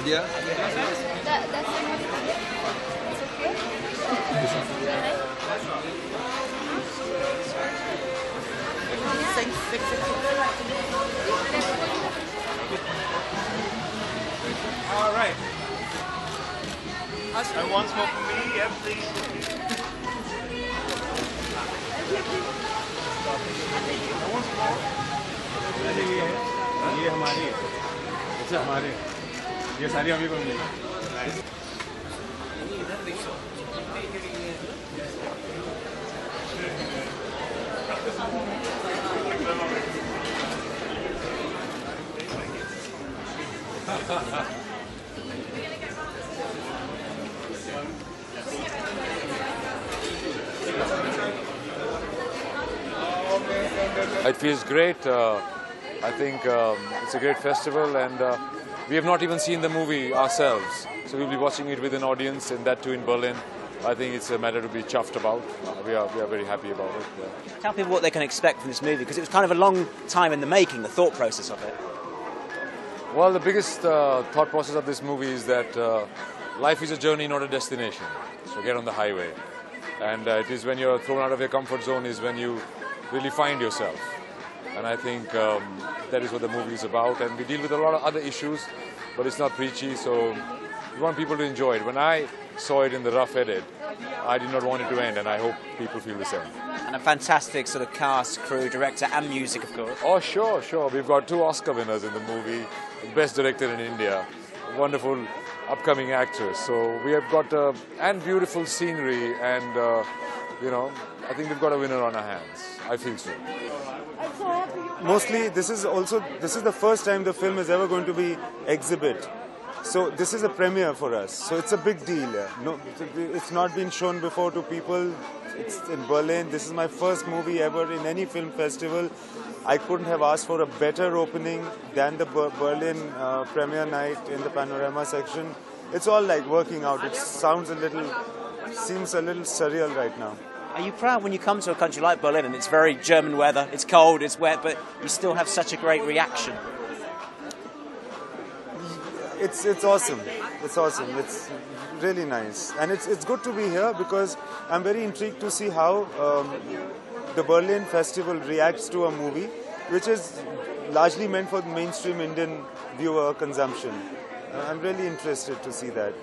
Alia? That's All right. And once more for me, yeah, please. Once more. ये हमारी है, अच्छा हमारे ये सारी अभी को मिलेगी। It feels great. I think it's a great festival, and we have not even seen the movie ourselves. So we'll be watching it with an audience, and that too in Berlin. I think it's a matter to be chuffed about. We are very happy about it. Yeah. Tell people what they can expect from this movie, because it was kind of a long time in the making, the thought process of it. Well, the biggest thought process of this movie is that life is a journey, not a destination. So get on the highway. And it is when you're thrown out of your comfort zone is when you really find yourself. And I think that is what the movie is about. And we deal with a lot of other issues, but it's not preachy, so we want people to enjoy it. When I saw it in the rough edit, I did not want it to end, and I hope people feel the same. And a fantastic sort of cast, crew, director and music, of course. Oh, sure, sure. We've got 2 Oscar winners in the movie, Best Director in India, wonderful upcoming actress. So we have got, and beautiful scenery, and, you know, I think we've got a winner on our hands. I feel so. Mostly, this is the first time the film is ever going to be exhibit. So this is a premiere for us. So it's a big deal. No, it's not been shown before to people. It's in Berlin. This is my first movie ever in any film festival. I couldn't have asked for a better opening than the Berlin premiere night in the Panorama section. It's all like working out. It seems a little surreal right now. Are you proud when you come to a country like Berlin and it's very German weather, it's cold, it's wet, but you still have such a great reaction? It's awesome. It's awesome. It's really nice. And it's good to be here because I'm very intrigued to see how the Berlin Festival reacts to a movie which is largely meant for mainstream Indian viewer consumption. I'm really interested to see that.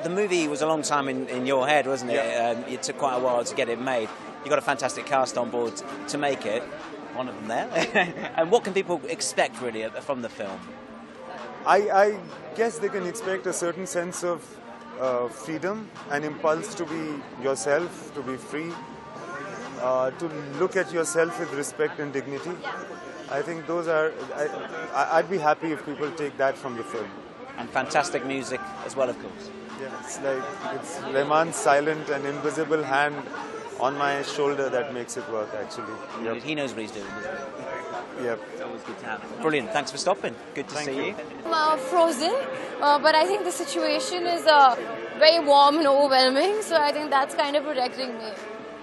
The movie was a long time in your head, wasn't it? Yeah. It took quite a while to get it made. You got a fantastic cast on board to make it. One of them there. And what can people expect really from the film? I guess they can expect a certain sense of freedom, an impulse to be yourself, to be free, to look at yourself with respect and dignity. I think those are. I'd be happy if people take that from the film. And fantastic music as well, of course. Yeah, it's Rahman's silent and invisible hand on my shoulder that makes it work, actually. Yep. He knows what he's doing, doesn't he? Yep. It's always good to have him. Brilliant. Thanks for stopping. Good to see you. frozen, but I think the situation is very warm and overwhelming, so I think that's kind of protecting me.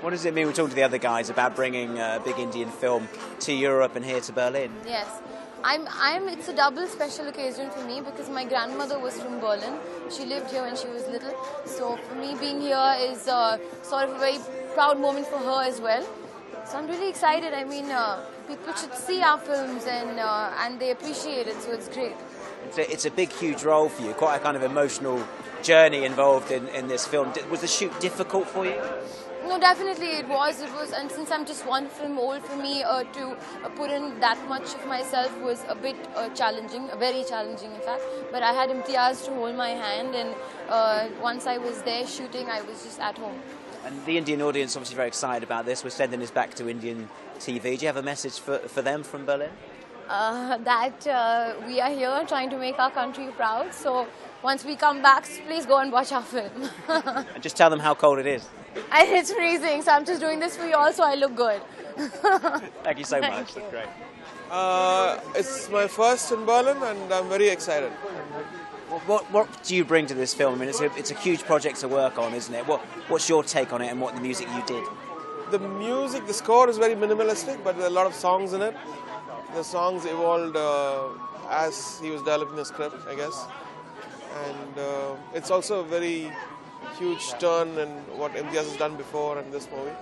What does it mean? We're talking to the other guys about bringing a big Indian film to Europe and here to Berlin. Yes. It's a double special occasion for me because my grandmother was from Berlin. She lived here when she was little. So for me, being here is sort of a very proud moment for her as well. So I'm really excited. I mean, people should see our films and they appreciate it, so it's great. It's a big, huge role for you. Quite a kind of emotional journey involved in this film. Was the shoot difficult for you? No, definitely it was, and since I'm just one film old, for me to put in that much of myself was a bit challenging, very challenging in fact. But I had Imtiaz to hold my hand, and once I was there shooting, I was just at home. And the Indian audience obviously very excited about this. We're sending this back to Indian TV. Do you have a message for them from Berlin? That we are here trying to make our country proud. So once we come back, please go and watch our film. And just tell them how cold it is. And it's freezing, so I'm just doing this for you all so I look good. Thank you so much. That's great. It's my first in Berlin and I'm very excited. What do you bring to this film? I mean, it's a huge project to work on, isn't it? What's your take on it and what the music you did? The music, the score is very minimalistic, but there are a lot of songs in it. The songs evolved as he was developing the script, I guess. and it's also a very huge turn in what Imtiaz has done before in this movie.